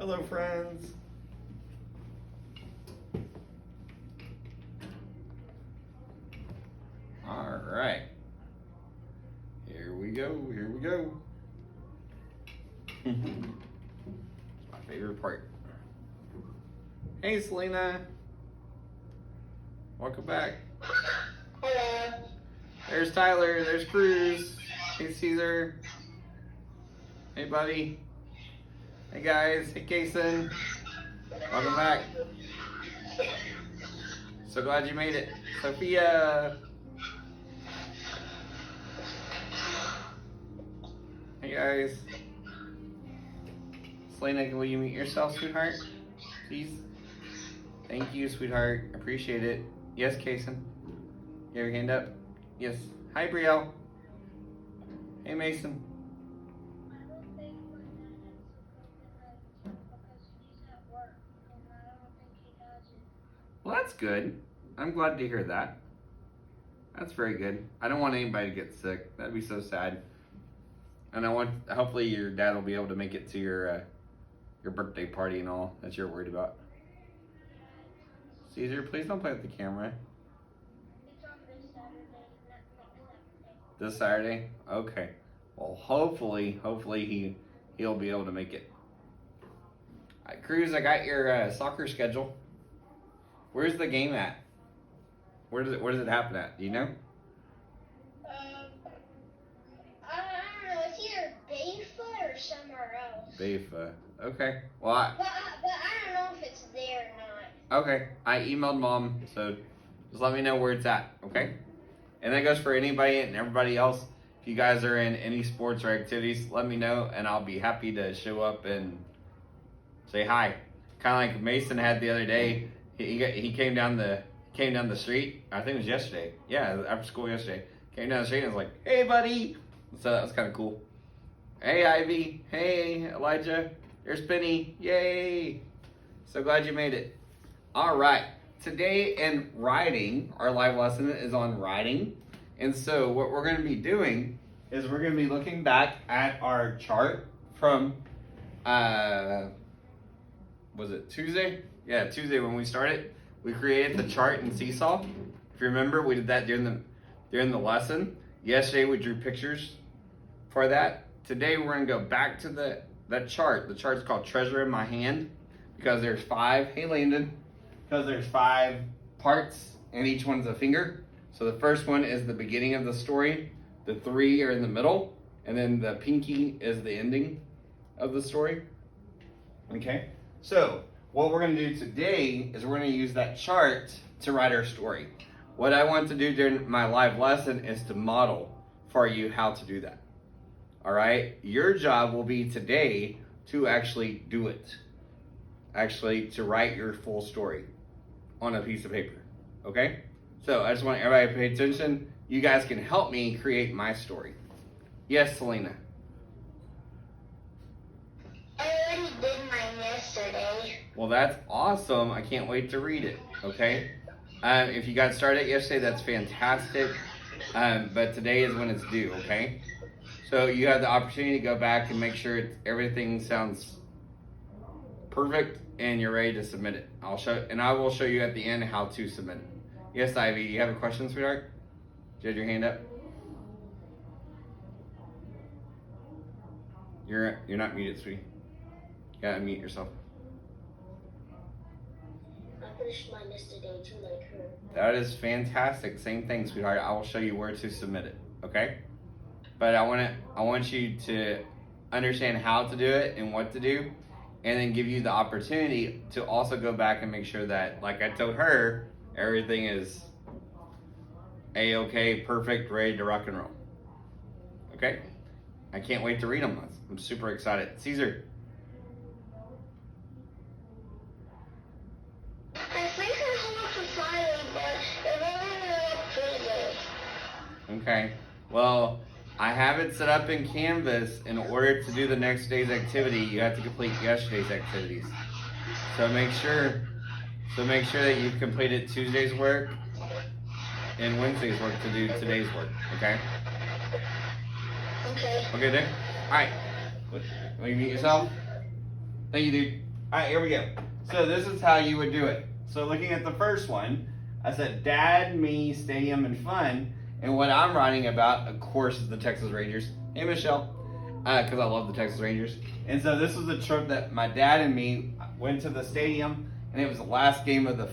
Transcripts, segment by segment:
Hello, friends. All right. Here we go. Here we go. My favorite part. Hey, Selena. Welcome back. Hello. There's Tyler. There's Cruz. Hey, Caesar. Hey, buddy. Hey, guys. Hey, Kason. Welcome back. So glad you made it. Sophia. Hey, guys. Selena, will you mute yourself, sweetheart? Please? Thank you, sweetheart. Appreciate it. Yes, Kason. You have your hand up? Yes. Hi, Brielle. Hey, Mason. Well, that's good. I'm glad to hear that. That's very good. I don't want anybody to get sick. That'd be so sad. And hopefully your dad will be able to make it to your birthday party and all that you're worried about. Caesar, please don't play with the camera. It's on this Saturday, not next Saturday. This Saturday? Okay. Well, hopefully he'll be able to make it. All right, Cruz, I got your soccer schedule. Where's the game at? Where does it happen at? Do you know? I don't know. It's either Bayfa or somewhere else. Bayfa. Okay. Well, But I don't know if it's there or not. okay. I emailed Mom, so just let me know where it's at, okay? And that goes for anybody and everybody else. If you guys are in any sports or activities, let me know, and I'll be happy to show up and say hi. Kind of like Mason had the other day. He came down the street. I think it was yesterday. Yeah, after school yesterday. Came down the street and was like, "Hey, buddy." So that was kind of cool. Hey, Ivy. Hey, Elijah. There's Penny. Yay! So glad you made it. All right. Today in writing, our live lesson is on writing. And so what we're going to be doing is we're going to be looking back at our chart from, was it Tuesday? Yeah, Tuesday when we started. We created the chart in Seesaw. If you remember, we did that during the lesson. Yesterday we drew pictures for that. Today we're going to go back to that chart. The chart's called Treasure in My Hand because there's 5. Hey, Landon. Because there's 5 parts and each one's a finger. So the first one is the beginning of the story. The 3 are in the middle. And then the pinky is the ending of the story. Okay? So what we're going to do today is we're going to use that chart to write our story. What I want to do during my live lesson is to model for you how to do that. All right? Your job will be today to actually do it. Actually, to write your full story on a piece of paper. Okay? So I just want everybody to pay attention. You guys can help me create my story. Yes, Selena. I already did mine yesterday. Well, that's awesome. I can't wait to read it. Okay? If you got started yesterday, that's fantastic. But today is when it's due. Okay? So you have the opportunity to go back and make sure everything sounds perfect and you're ready to submit it. I will show you at the end how to submit it. Yes, Ivy, you have a question, sweetheart? Did you have your hand up? You're not muted, sweetie. You gotta unmute yourself. I finished mine yesterday too, like her. That is fantastic. Same thing, sweetheart. I will show you where to submit it. Okay? But I want you to understand how to do it and what to do, and then give you the opportunity to also go back and make sure that, like I told her, everything is A-okay, perfect, ready to rock and roll. Okay? I can't wait to read them. I'm super excited. Caesar. I think I have to Friday, but it only pretty good. Okay. Well, I have it set up in Canvas. In order to do the next day's activity, you have to complete yesterday's activities. So make sure that you've completed Tuesday's work and Wednesday's work to do today's work. Okay? Okay. Okay, Dick? Alright. Will you mute yourself? Thank you, dude. All right, here we go. So this is how you would do it. So looking at the first one, I said Dad, me, stadium, and fun. And what I'm writing about, of course, is the Texas Rangers. Hey, Michelle, because I love the Texas Rangers. And so this was the trip that my dad and me went to the stadium, and it was the last game of I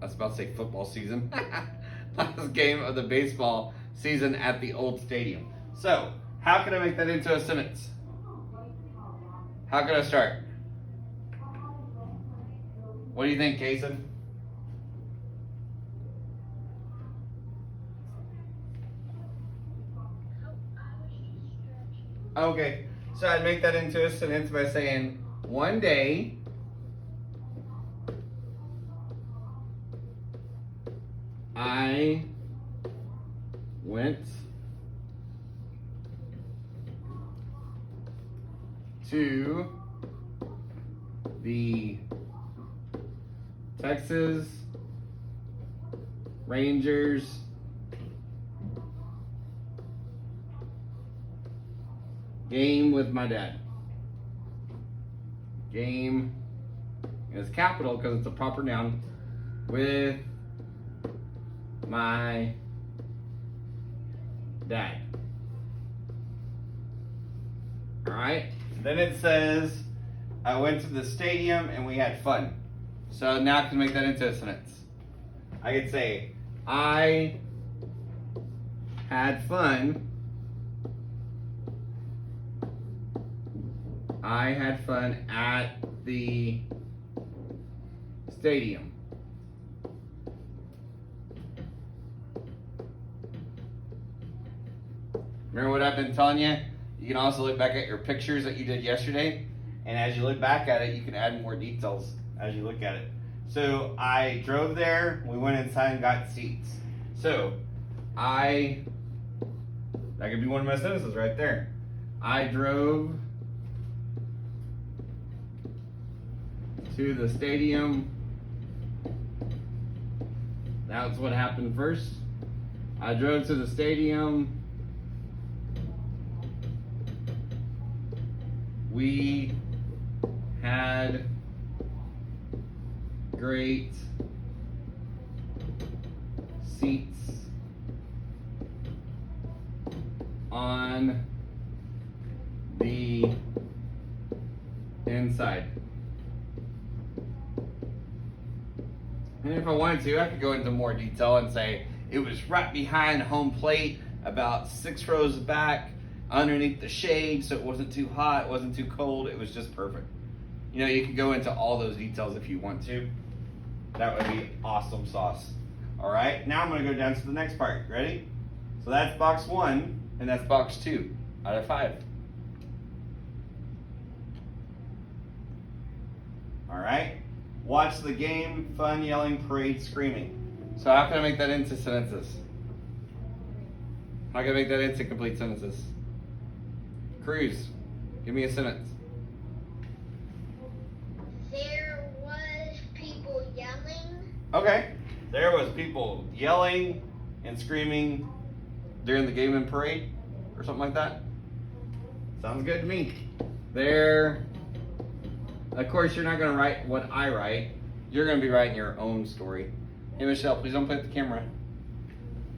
was about to say football season. Last game of the baseball season at the old stadium. So how can I make that into a sentence? How can I start? What do you think, Kason? Okay, so I'd make that into a sentence by saying, one day, I went to the Texas Rangers game with my dad. Game is capital because it's a proper noun. With my dad. Alright? Then it says, I went to the stadium and we had fun. So now I can make that into a sentence. I could say, I had fun. I had fun at the stadium. Remember what I've been telling you? You can also look back at your pictures that you did yesterday. And as you look back at it, you can add more details as you look at it. So I drove there, we went inside and got seats. So that could be one of my sentences right there. I drove to the stadium. That's what happened first. I drove to the stadium. We had great seats on the inside. And if I wanted to, I could go into more detail and say it was right behind home plate, about 6 rows back, underneath the shade, so it wasn't too hot, it wasn't too cold, it was just perfect. You know, you could go into all those details if you want to. That would be awesome sauce. All right, now I'm gonna go down to the next part. Ready? So that's box 1, and that's box 2 out of 5. All right, watch the game, fun, yelling, parade, screaming. So how can I make that into sentences? How can I make that into complete sentences? Cruz, give me a sentence. There was people yelling. Okay. There was people yelling and screaming during the game and parade or something like that. Sounds good to me. There, of course, you're not going to write what I write. You're going to be writing your own story. Hey, Michelle, please don't play with the camera.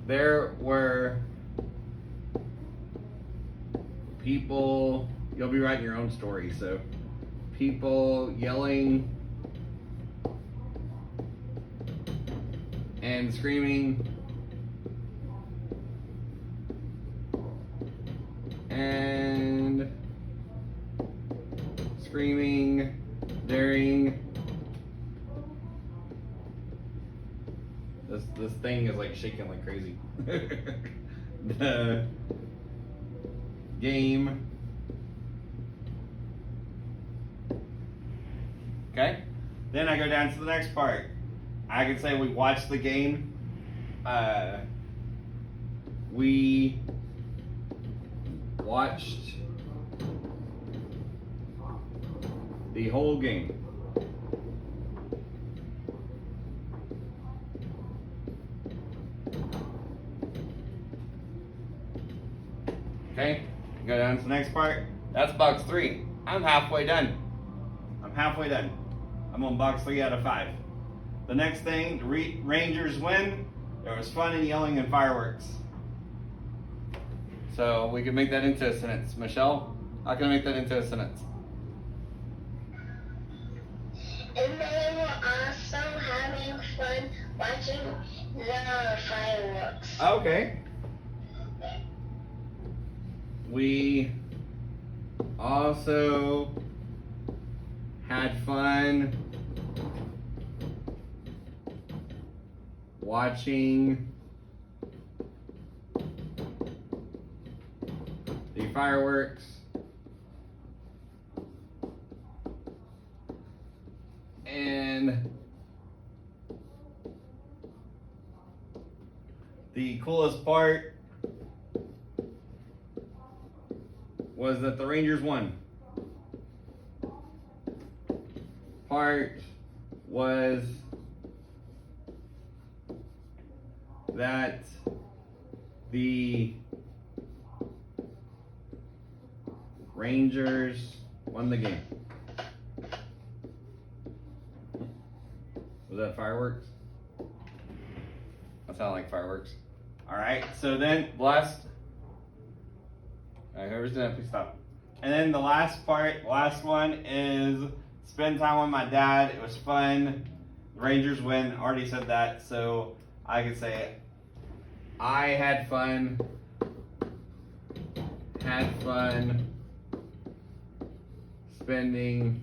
There were people, you'll be writing your own story. So, people yelling and screaming and screaming during this thing is like shaking like crazy. The game. Okay? Then I go down to the next part. I can say we watched the game. We watched the whole game. Okay? Go down to the next part. That's box 3. I'm halfway done. halfway done. I'm on box 3 out of 5. The next thing, Rangers win. There was fun and yelling and fireworks. So we can make that into a sentence. Michelle, how can I make that into a sentence? And they were also having fun watching the fireworks. Okay. We also had fun watching the fireworks and The coolest part was that the Rangers won. Part was that the Rangers won the game. Was that fireworks? That sounded like fireworks. Alright, so then Blast. Alright, whoever's doing that, please stop. and then the last one is spend time with my dad. It was fun. The Rangers win. Already said that, so I could say it. I had fun. Spending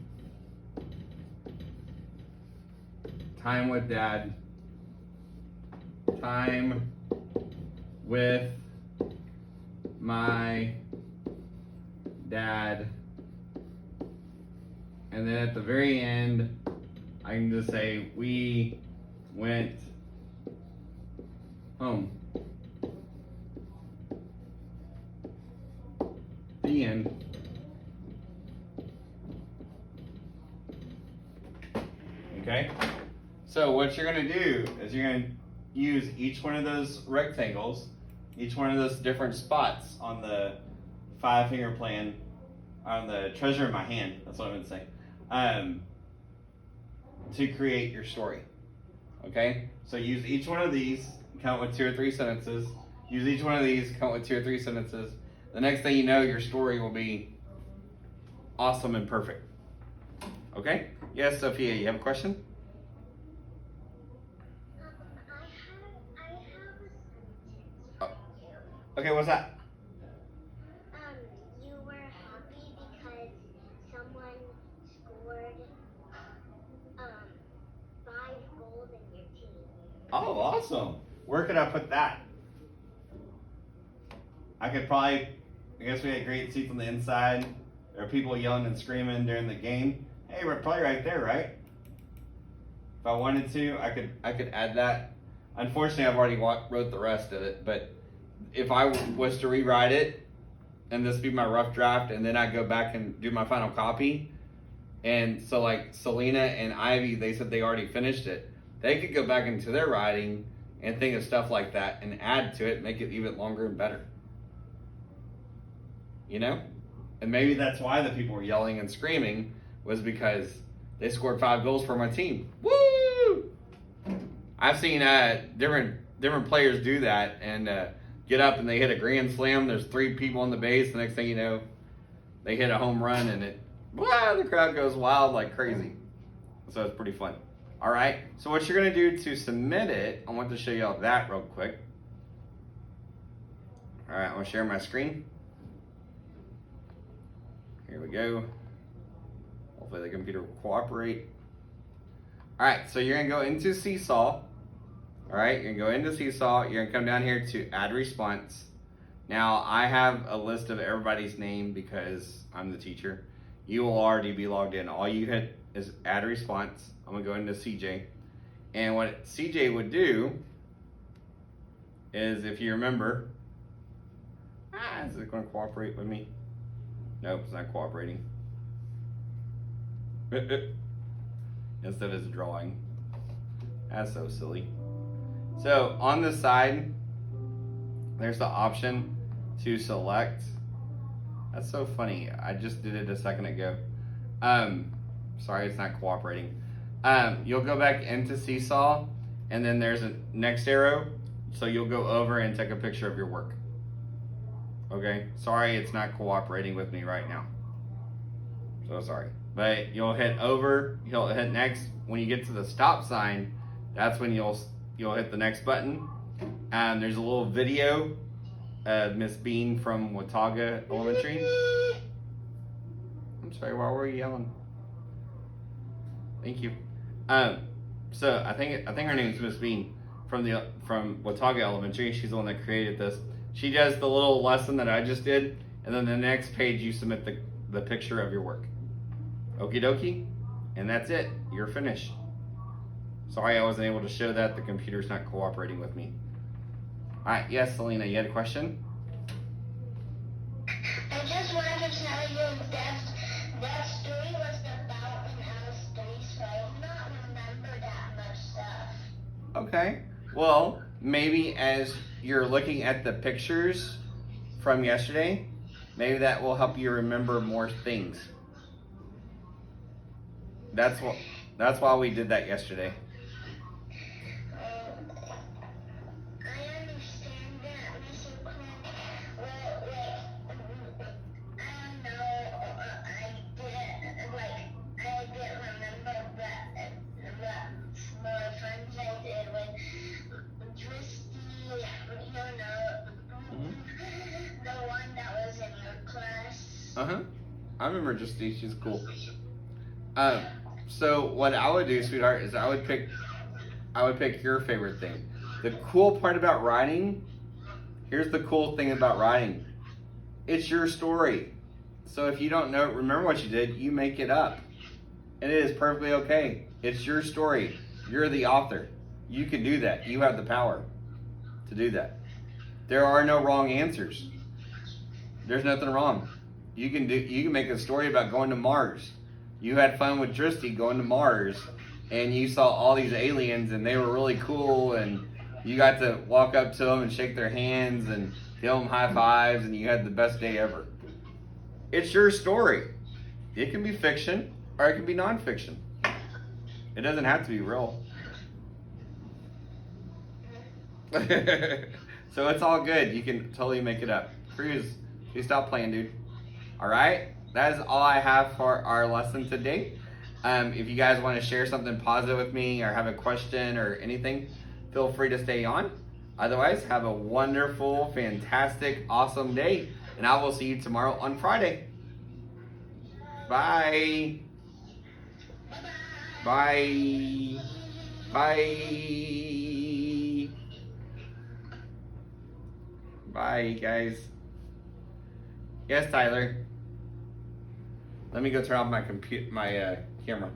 time with dad. Time with my dad. And then at the very end, I can just say, we went home. The end. Okay? So what you're gonna do Is you're gonna use each one of those rectangles, each one of those different spots on the 5-finger plan, on the treasure in my hand. That's what I'm gonna say. To create your story. Okay? So use each one of these, count with 2 or 3 sentences. Use each one of these, count with 2 or 3 sentences. The next thing you know, your story will be awesome and perfect. Okay? Yes, Sophia, you have a question? I have a sentence Oh. for you. Okay, what's that? You were happy because someone scored 5 goals in your team. Oh, awesome. Where could I put that? I could probably, I guess we had great seats on the inside. There are people yelling and screaming during the game. Hey, we're probably right there, right? If I wanted to, I could add that. Unfortunately, I've already wrote the rest of it, but if I was to rewrite it and this be my rough draft and then I go back and do my final copy, and so like Selena and Ivy, they said they already finished it. They could go back into their writing and think of stuff like that and add to it, make it even longer and better. You know? And maybe that's why the people were yelling and screaming, was because they scored 5 goals for my team. Woo! I've seen different players do that and get up and they hit a grand slam. There's 3 people on the base. The next thing you know, they hit a home run and the crowd goes wild like crazy. So it's pretty fun. All right. So what you're gonna do to submit it, I want to show you all that real quick. All right, I'm gonna share my screen. Here we go. Hopefully the computer will cooperate. All right, so you're gonna go into Seesaw. All right, you're gonna go into Seesaw. You're gonna come down here to add response. Now I have a list of everybody's name because I'm the teacher. You will already be logged in. All you hit is add response. I'm gonna go into CJ. And what CJ would do is, if you remember, is it gonna cooperate with me? Nope, it's not cooperating. Instead it's drawing. That's so silly. So on the side, there's the option to select. That's so funny. I just did it a second ago. Sorry, it's not cooperating. You'll go back into Seesaw, and then there's a next arrow. So you'll go over and take a picture of your work. Okay? Sorry, it's not cooperating with me right now. So sorry. But you'll hit over, you'll hit next. When you get to the stop sign, that's when you'll hit the next button. There's a little video of Miss Bean from Watauga Elementary. I'm sorry, why were you yelling? Thank you. So I think her name is Miss Bean from Watauga Elementary. She's the one that created this. She does the little lesson that I just did, and then the next page you submit the picture of your work. Okie dokie, and that's it. You're finished. Sorry I wasn't able to show that. The computer's not cooperating with me. All right, yes, Selena, you had a question? I just wanted to tell you that story was about when I was 3, so I do not remember that much stuff. Okay. Well, maybe as you're looking at the pictures from yesterday, maybe that will help you remember more things. That's why we did that yesterday. I understand that, Mr. Quinn. Well, I don't know. I didn't remember what more friends I did with Tristy, the one that was in your class. I remember Justine. She's cool. So what I would do, sweetheart, is I would pick your favorite thing. The cool part about writing, here's the cool thing about writing. It's your story. So if you don't remember what you did, you make it up. And it is perfectly okay. It's your story. You're the author. You can do that. You have the power to do that. There are no wrong answers. There's nothing wrong. You can make a story about going to Mars. You had fun with Dristy going to Mars, and you saw all these aliens, and they were really cool, and you got to walk up to them and shake their hands and give them high fives, and you had the best day ever. It's your story. It can be fiction, or it can be nonfiction. It doesn't have to be real. So it's all good. You can totally make it up. Cruz, you stop playing, dude. All right? That is all I have for our lesson today. If you guys want to share something positive with me or have a question or anything, feel free to stay on. Otherwise, have a wonderful, fantastic, awesome day. And I will see you tomorrow on Friday. Bye. Bye. Bye. Bye, guys. Yes, Tyler. Let me go turn off my camera.